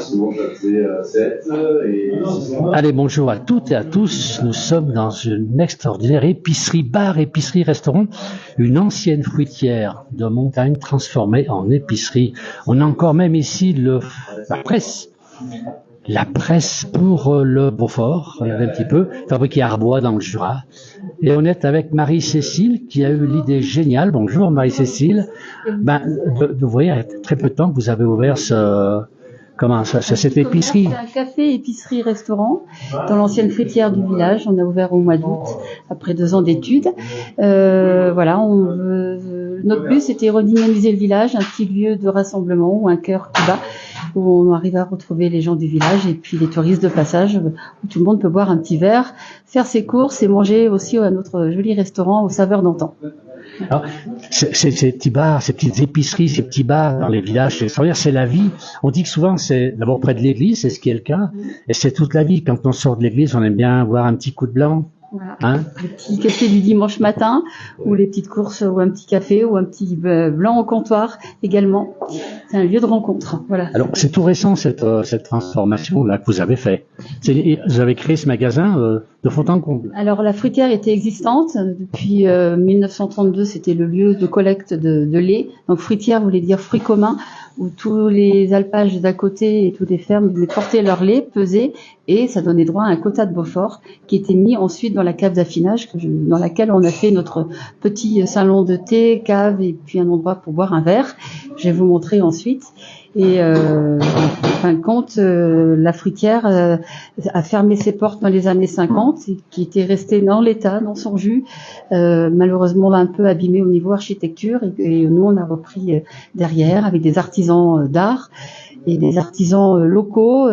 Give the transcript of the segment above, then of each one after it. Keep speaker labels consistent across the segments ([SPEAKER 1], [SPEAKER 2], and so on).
[SPEAKER 1] souvent ça faisait 7 et...
[SPEAKER 2] Allez, bonjour à toutes et à tous. Nous sommes dans une extraordinaire épicerie, bar, épicerie, restaurant. Une ancienne fruitière de montagne transformée en épicerie. On a encore même ici la presse. La presse pour le Beaufort, regardez un petit peu, fabriquée à Arbois dans le Jura. Et on est avec Marie-Cécile qui a eu l'idée géniale. Bonjour Marie-Cécile. Vous voyez, il y a très peu de temps que vous avez ouvert cette épicerie.
[SPEAKER 3] C'est un café, épicerie, restaurant dans l'ancienne fruitière du village. On a ouvert au mois d'août après 2 ans d'études. Notre but c'était redynamiser le village, un petit lieu de rassemblement ou un cœur qui bat où on arrive à retrouver les gens du village et puis les touristes de passage où tout le monde peut boire un petit verre, faire ses courses et manger aussi à notre joli restaurant aux saveurs d'antan.
[SPEAKER 2] Alors, ces petits bars, ces petites épiceries, ces petits bars dans les villages, c'est la vie. On dit que souvent c'est d'abord près de l'église, c'est ce qui est le cas, et c'est toute la vie. Quand on sort de l'église, on aime bien boire un petit coup de blanc.
[SPEAKER 3] Voilà. Le petit café du dimanche matin, ou les petites courses, ou un petit café, ou un petit blanc au comptoir également. C'est un lieu de rencontre. Voilà.
[SPEAKER 2] Alors c'est tout récent cette transformation là que vous avez fait. Vous avez créé ce magasin de fond en comble.
[SPEAKER 3] Alors la fruitière était existante depuis 1932. C'était le lieu de collecte de lait. Donc fruitière voulait dire fruits communs, où tous les alpages d'à côté et toutes les fermes venaient porter leur lait, peser, et ça donnait droit à un quota de Beaufort qui était mis ensuite dans la cave d'affinage dans laquelle on a fait notre petit salon de thé, cave et puis un endroit pour boire un verre. Je vais vous montrer ensuite. Et en fin de compte, la fruitière a fermé ses portes dans les années 50, et qui était restée dans l'état, dans son jus. Malheureusement, un peu abîmée au niveau architecture, et nous on a repris derrière avec des artisans d'art et des artisans locaux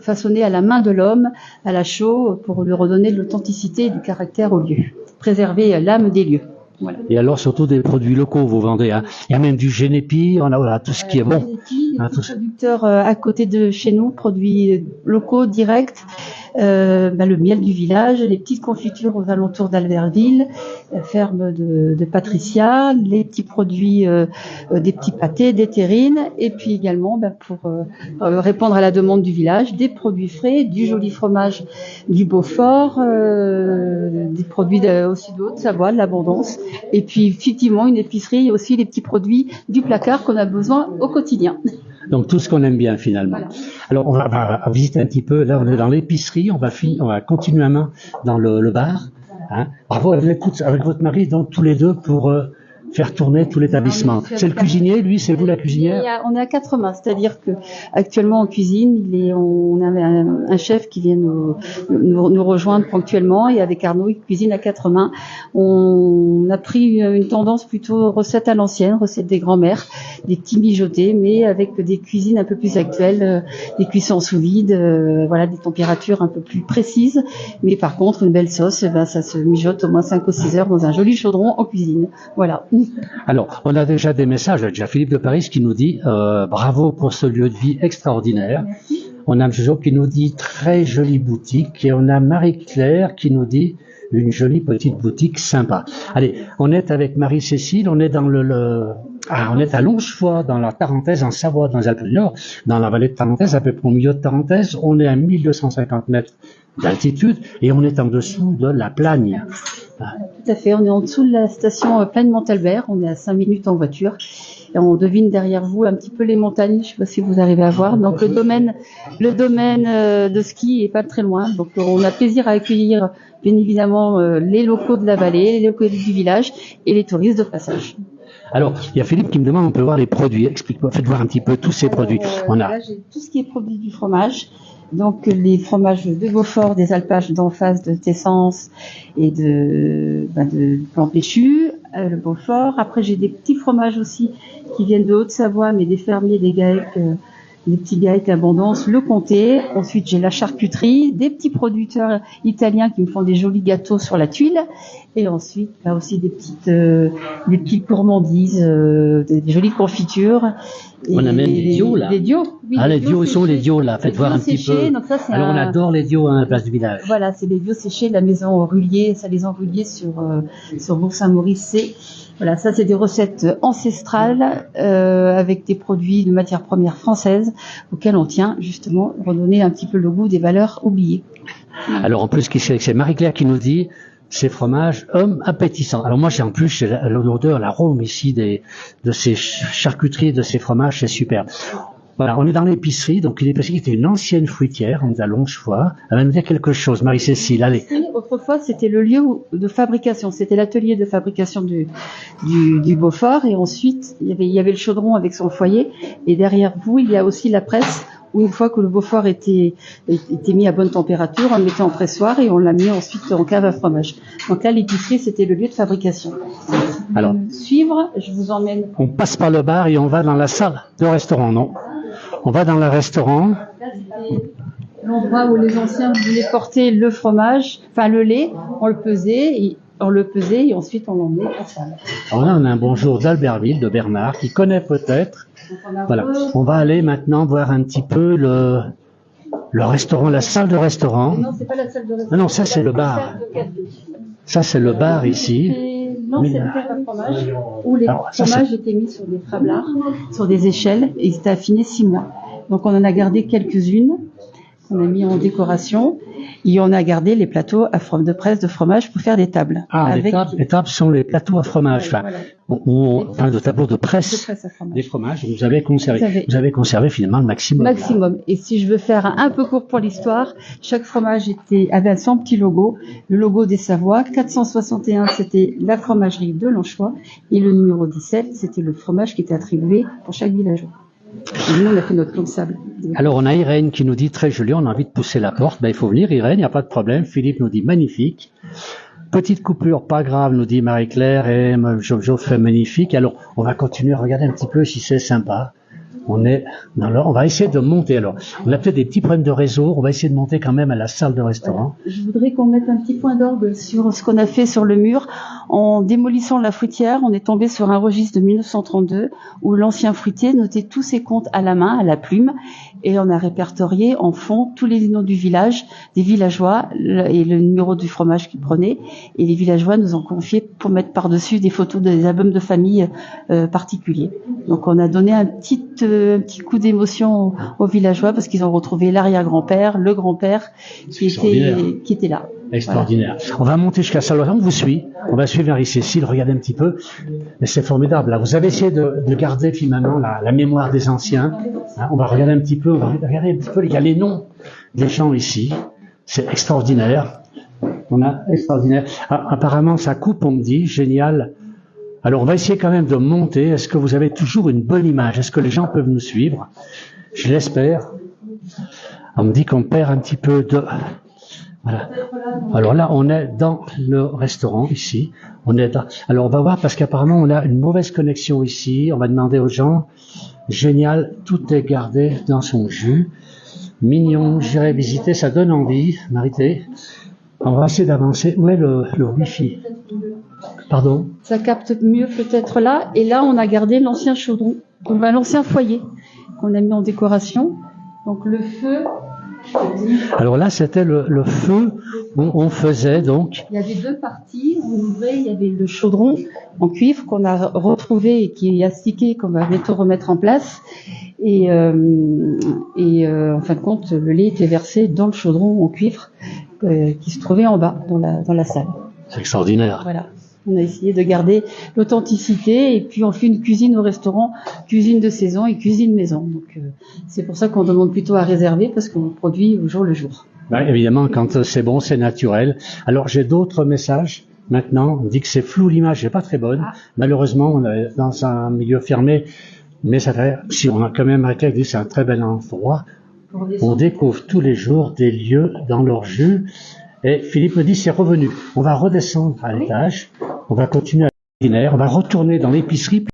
[SPEAKER 3] façonnés à la main de l'homme, à la chaux, pour lui redonner de l'authenticité et du caractère au lieu, préserver l'âme des lieux. Voilà.
[SPEAKER 2] Et alors surtout des produits locaux vous vendez, hein. Il y a même du génépi, on a tout ce qui est bon.
[SPEAKER 3] Des producteurs à côté de chez nous, produits locaux directs, le miel du village, les petites confitures aux alentours d'Albertville, la ferme de Patricia, les petits produits, des petits pâtés, des terrines, et puis également pour répondre à la demande du village, des produits frais, du joli fromage du Beaufort, des produits aussi de Haute-Savoie, de l'Abondance, et puis effectivement une épicerie, aussi les petits produits du placard qu'on a besoin au quotidien.
[SPEAKER 2] Donc tout ce qu'on aime bien finalement. Voilà. Alors on va visiter un petit peu. Là on est dans l'épicerie, on va continuellement dans le bar. Hein. Bravo, avec votre mari, donc tous les deux pour faire tourner tout l'établissement. C'est le cuisinier, lui, c'est vous la cuisinière?
[SPEAKER 3] On est à 4 mains, c'est-à-dire que actuellement en cuisine, on a un chef qui vient nous rejoindre ponctuellement, et avec Arnaud, il cuisine à 4 mains. On a pris une tendance plutôt recette à l'ancienne, recette des grands-mères, des petits mijotés, mais avec des cuisines un peu plus actuelles, des cuissons sous vide, des températures un peu plus précises, mais par contre une belle sauce, ça se mijote au moins 5 ou 6 heures dans un joli chaudron en cuisine. Voilà.
[SPEAKER 2] Alors, on a déjà des messages. Déjà Philippe de Paris qui nous dit bravo pour ce lieu de vie extraordinaire.
[SPEAKER 3] Merci.
[SPEAKER 2] On a M. Jo qui nous dit très jolie boutique, et on a Marie-Claire qui nous dit une jolie petite boutique sympa. Allez, on est avec Marie-Cécile, on est dans on est à Longefoy, dans la Tarentaise, en Savoie, dans les Alpes du Nord, dans la vallée de Tarentaise, à peu près au milieu de Tarentaise. On est à 1250 mètres d'altitude et on est en dessous de la Plagne.
[SPEAKER 3] Tout à fait, on est en dessous de la station Plagne-Montalbert, on est à 5 minutes en voiture. Et on devine derrière vous un petit peu les montagnes, je ne sais pas si vous arrivez à voir. Donc le domaine de ski est pas très loin. Donc on a plaisir à accueillir bien évidemment les locaux de la vallée, les locaux du village et les touristes de passage.
[SPEAKER 2] Alors, il y a Philippe qui me demande, on peut voir les produits. Explique-moi, faites voir un petit peu tous ces produits.
[SPEAKER 3] Là, j'ai tout ce qui est produit du fromage. Donc, les fromages de Beaufort, des alpages d'en face, de Tessence et de Plan Péchu, le Beaufort. Après, j'ai des petits fromages aussi qui viennent de Haute-Savoie, mais des fermiers, des GAEC, des petits GAEC Abondance, le Comté. Ensuite, j'ai la charcuterie, des petits producteurs italiens qui me font des jolis gâteaux sur la tuile. Et ensuite, là aussi des petites gourmandises, des jolies confitures.
[SPEAKER 2] On a même des dios, là.
[SPEAKER 3] Des dios, oui.
[SPEAKER 2] Ah, les dios, ils sont les dios, là. Faites voir un petit
[SPEAKER 3] séchés,
[SPEAKER 2] peu.
[SPEAKER 3] donc ça, c'est
[SPEAKER 2] Alors, on adore les dios à la place du village.
[SPEAKER 3] Voilà, c'est les dios séchés de la maison Rullier, Salaison Rullier sur Bourg-Saint-Maurice. Voilà, ça, c'est des recettes ancestrales, avec des produits de matières premières françaises auxquels on tient, justement, redonner un petit peu le goût des valeurs oubliées.
[SPEAKER 2] Alors, en plus, c'est Marie-Claire qui nous dit, ces fromages, hommes appétissants. Alors moi, j'ai l'odeur, l'arôme ici de ces charcuteries, de ces fromages, c'est super. Voilà, on est dans l'épicerie, donc l'épicerie était une ancienne fruitière, on est à Longefoy. Elle va nous dire quelque chose, Marie-Cécile, allez.
[SPEAKER 3] Autrefois, c'était le lieu de fabrication, c'était l'atelier de fabrication du Beaufort, et ensuite, il y avait le chaudron avec son foyer, et derrière vous, il y a aussi la presse, où une fois que le Beaufort était mis à bonne température, on le mettait en pressoir et on l'a mis ensuite en cave à fromage. Donc là, l'épicerie, c'était le lieu de fabrication.
[SPEAKER 2] Alors,
[SPEAKER 3] suivre, je vous emmène.
[SPEAKER 2] On passe par le bar et on va dans la salle de restaurant, non? On va dans le restaurant.
[SPEAKER 3] Là, c'était l'endroit où les anciens voulaient porter le fromage, enfin le lait, on le pesait et ensuite on l'emmenait à la salle.
[SPEAKER 2] Alors là, on a un bonjour d'Albertville, de Bernard, qui connaît peut-être. Voilà. On va aller maintenant voir un petit peu le restaurant, la salle de restaurant.
[SPEAKER 3] Non, c'est pas la salle de restaurant.
[SPEAKER 2] Ah non, ça c'est le bar. Ça c'est le bar ici.
[SPEAKER 3] Non, c'est le cave à fromage où les fromages étaient mis sur des trablards, sur des échelles, et ils étaient affinés 6 mois. Donc on en a gardé quelques-unes qu'on a mis en décoration, et on a gardé les plateaux à forme de presse de fromage pour faire des tables.
[SPEAKER 2] Ah, les tables sont les plateaux à fromage, enfin, de tableaux de presse
[SPEAKER 3] à fromage.
[SPEAKER 2] Des fromages. Vous avez conservé finalement le maximum.
[SPEAKER 3] Maximum. Et si je veux faire un peu court pour l'histoire, chaque fromage avait son petit logo. Le logo des Savoies, 461, c'était la fromagerie de Longefoy, et le numéro 17, c'était le fromage qui était attribué pour chaque villageois. Et nous, on a fait notre clou de sable.
[SPEAKER 2] Alors, on a Irène qui nous dit très joli, on a envie de pousser la porte. Ben, il faut venir, Irène, il n'y a pas de problème. Philippe nous dit magnifique. Petite coupure, pas grave, nous dit Marie-Claire, et Jojo fait magnifique. Alors, on va continuer à regarder un petit peu si c'est sympa. On va essayer de monter. Alors, on a peut-être des petits problèmes de réseau. On va essayer de monter quand même à la salle de restaurant.
[SPEAKER 3] Voilà. Je voudrais qu'on mette un petit point d'orgue sur ce qu'on a fait sur le mur. En démolissant la fruitière, on est tombé sur un registre de 1932 où l'ancien fruitier notait tous ses comptes à la main, à la plume, et on a répertorié en fond tous les noms du village, des villageois et le numéro du fromage qu'ils prenaient. Et les villageois nous ont confié pour mettre par-dessus des photos des albums de famille particuliers. Donc on a donné un petit coup d'émotion aux villageois parce qu'ils ont retrouvé l'arrière-grand-père, le grand-père qui était là.
[SPEAKER 2] Extraordinaire. Voilà. On va monter jusqu'à la salle. On vous suit. On va suivre Marie-Cécile, regardez un petit peu. Mais c'est formidable. Là, vous avez essayé de garder finalement la mémoire des anciens. Hein, on va regarder un petit peu. Il y a les noms des gens ici. C'est extraordinaire. Extraordinaire. Ah, apparemment, ça coupe, on me dit. Génial. Alors, on va essayer quand même de monter. Est-ce que vous avez toujours une bonne image? Est-ce que les gens peuvent nous suivre? Je l'espère. On me dit qu'on perd un petit peu de... Voilà. Alors là, on est dans le restaurant, ici. Alors, on va voir, parce qu'apparemment, on a une mauvaise connexion ici. On va demander aux gens. Génial. Tout est gardé dans son jus. Mignon. J'irai visiter. Ça donne envie, Marité. On va essayer d'avancer. Où est le Wi-Fi? Pardon?
[SPEAKER 3] Ça capte mieux peut-être là. Et là, on a gardé l'ancien chaudron, l'ancien foyer qu'on a mis en décoration. Donc le feu.
[SPEAKER 2] Alors là, c'était le feu où on faisait donc.
[SPEAKER 3] Il y avait 2 parties. On ouvrait, il y avait le chaudron en cuivre qu'on a retrouvé et qui est astiqué, qu'on va bientôt remettre en place. Et en fin de compte, le lait était versé dans le chaudron en cuivre qui se trouvait en bas dans la salle.
[SPEAKER 2] C'est extraordinaire.
[SPEAKER 3] Voilà. On a essayé de garder l'authenticité et puis on fait une cuisine au restaurant, cuisine de saison et cuisine maison. Donc c'est pour ça qu'on demande plutôt à réserver parce qu'on produit au jour le jour.
[SPEAKER 2] Ben, évidemment, quand c'est bon, c'est naturel. Alors j'ai d'autres messages. Maintenant, on dit que c'est flou, l'image n'est pas très bonne. Ah. Malheureusement, on est dans un milieu fermé, mais si on a quand même arrêté, c'est un très bel endroit. On découvre tous les jours des lieux dans leur jus. Et Philippe me dit c'est revenu. On va redescendre à l'étage. On va continuer à l'ordinaire. On va retourner dans l'épicerie.